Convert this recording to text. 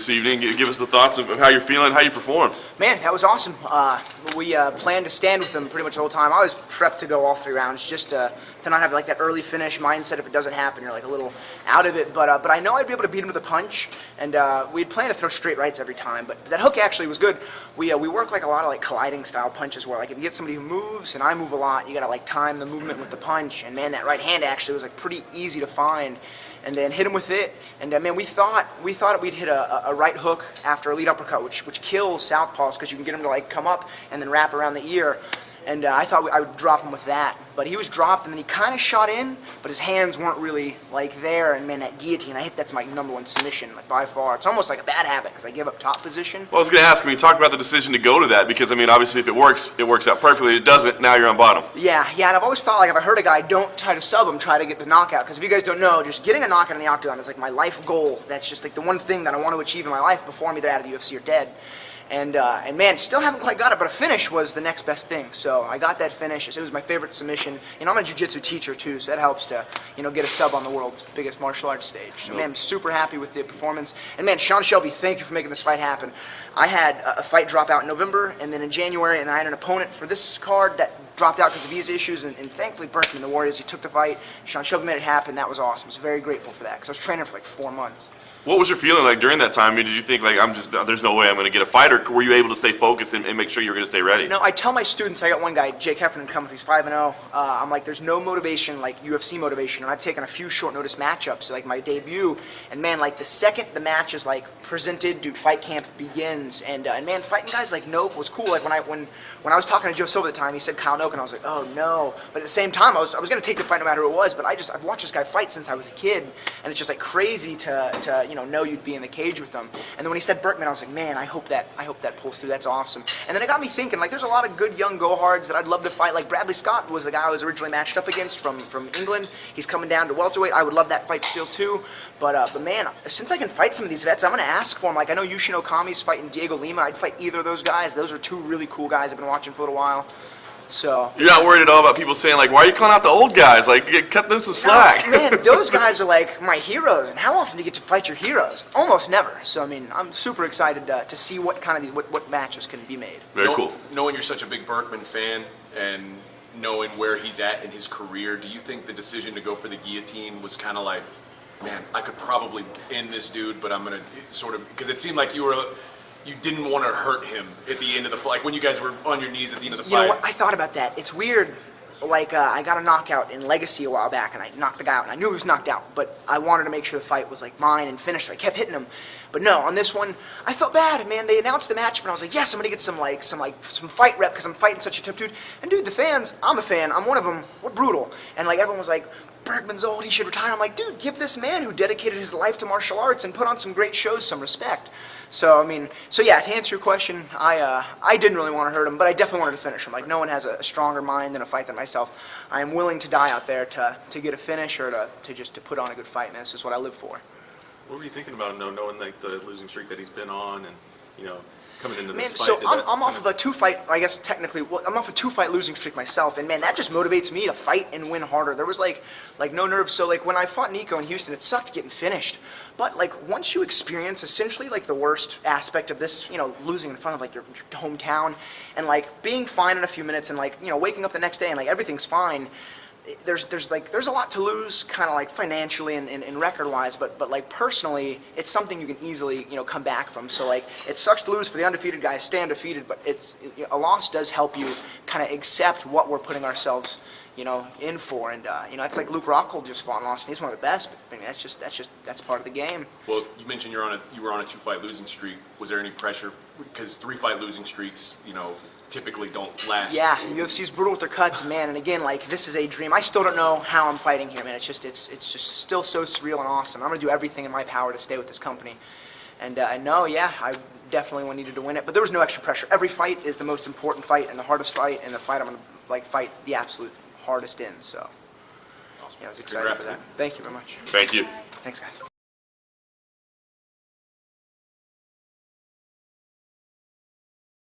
this evening. Give us the thoughts of how you're feeling, how you performed. Man, that was awesome. We planned to stand with them pretty much the whole time. I was prepped to go all 3 rounds, just to not have like that early finish mindset. If it doesn't happen, you're like a little out of it. But I know I'd be able to beat him with a punch, and we'd planned to throw straight rights every time. But that hook actually was good. We work like a lot of like colliding style punches, where like if you get somebody who moves and I move a lot, you gotta like time the movement with the punch. And man, that right hand actually was like pretty easy to find. And then hit him with it, and man, we thought we'd hit a right hook after a lead uppercut, which kills southpaws because you can get him to like come up and then wrap around the ear. And I thought I would drop him with that, but he was dropped, and then he kind of shot in, but his hands weren't really like there. And man, that guillotine, that's my #1 submission, like by far. It's almost like a bad habit because I give up top position. Well, I was going to ask, you talked about the decision to go to that because, I mean, obviously if it works out perfectly. If it doesn't, now you're on bottom. Yeah, and I've always thought, like, if I hurt a guy, don't try to sub him, try to get the knockout. Because if you guys don't know, just getting a knockout in the octagon is like my life goal. That's just like the one thing that I want to achieve in my life before I'm either out of the UFC or dead. And man, still haven't quite got it, but a finish was the next best thing. So I got that finish. It was my favorite submission. I'm a jiu-jitsu teacher too, so that helps to, get a sub on the world's biggest martial arts stage. So man, I'm super happy with the performance. And man, Sean Shelby, thank you for making this fight happen. I had a fight drop out in November, and then in January, and I had an opponent for this card that dropped out because of visa issues, and thankfully Berkman, the Warriors, he took the fight. Sean Shelby made it happen. That was awesome. I was very grateful for that because I was training for like 4 months. What was your feeling like during that time? I mean, did you think, like, there's no way I'm going to get a fight, or were you able to stay focused and make sure you were going to stay ready? No, I tell my students, I got one guy, Jake Heffernan, coming, he's 5-0. I'm like, there's no motivation like UFC motivation, and I've taken a few short notice matchups, like my debut, and man, like the second the match is like presented, dude, fight camp begins, and man, fighting guys like Nope was cool. Like when I was talking to Joe Silva at the time, he said Kyle Noke, and I was like, oh no. But at the same time, I was going to take the fight no matter who it was, but I've watched this guy fight since I was a kid, and it's just like crazy to know you'd be in the cage with them. And then when he said Berkman, I was like, man, I hope that pulls through. That's awesome. And then it got me thinking, like, there's a lot of good young go-hards that I'd love to fight. Like Bradley Scott was the guy I was originally matched up against from England. He's coming down to welterweight. I would love that fight still too. But man, since I can fight some of these vets, I'm going to ask for them. Like I know Yushin Okami's fighting Diego Lima. I'd fight either of those guys. Those are 2 really cool guys I've been watching for a little while. So you're not worried at all about people saying, like, why are you calling out the old guys? Like, cut them some slack. No, man, those guys are like my heroes. And how often do you get to fight your heroes? Almost never. So I mean, I'm super excited to see what kind of what matches can be made. Very cool. Knowing you're such a big Berkman fan and knowing where he's at in his career, do you think the decision to go for the guillotine was kind of like, man, I could probably end this dude, but I'm gonna sort of, because it seemed like you didn't want to hurt him at the end of the fight, like when you guys were on your knees at the end of the fight. You know what? I thought about that. It's weird. Like, I got a knockout in Legacy a while back, and I knocked the guy out, and I knew he was knocked out, but I wanted to make sure the fight was, like, mine and finished, so I kept hitting him. But no, on this one, I felt bad, man. They announced the match, and I was like, yes, I'm gonna get some fight rep, because I'm fighting such a tough dude. And dude, the fans, I'm a fan, I'm one of them, we're brutal. And, like, everyone was like, Berkman's old, he should retire. I'm like, dude, give this man who dedicated his life to martial arts and put on some great shows some respect. So, I mean, yeah, to answer your question, I didn't really want to hurt him, but I definitely wanted to finish him. Like, no one has a stronger mind than a fight than myself. I am willing to die out there to get a finish or to put on a good fight, man. This is what I live for. What were you thinking about knowing like the losing streak that he's been on and, coming into this fight? So I'm off of a 2-fight, I guess technically, I'm off a 2-fight losing streak myself, and man, that just motivates me to fight and win harder. There was like no nerves. So like when I fought Nico in Houston, it sucked getting finished. But like once you experience essentially like the worst aspect of this, losing in front of like your hometown, and like being fine in a few minutes, and like waking up the next day and like everything's fine. There's a lot to lose, kind of like financially and record-wise, but like personally, it's something you can easily come back from. So like it sucks to lose for the undefeated guys, stay undefeated, but a loss does help you kind of accept what we're putting ourselves in for. And it's like Luke Rockhold just fought and lost, and he's one of the best. But I mean, that's part of the game. Well, you mentioned you were on a 2-fight losing streak. Was there any pressure because 3-fight losing streaks, typically don't last? Yeah, UFC's brutal with their cuts, man. And again, like this is a dream. I still don't know how I'm fighting here, man. It's just still so surreal and awesome. I'm gonna do everything in my power to stay with this company. And no, yeah, I definitely needed to win it, but there was no extra pressure. Every fight is the most important fight and the hardest fight, and the fight I'm gonna fight the absolute hardest in. So, awesome. Yeah, I was excited for that. Thank you very much. Thank you. Thanks, guys.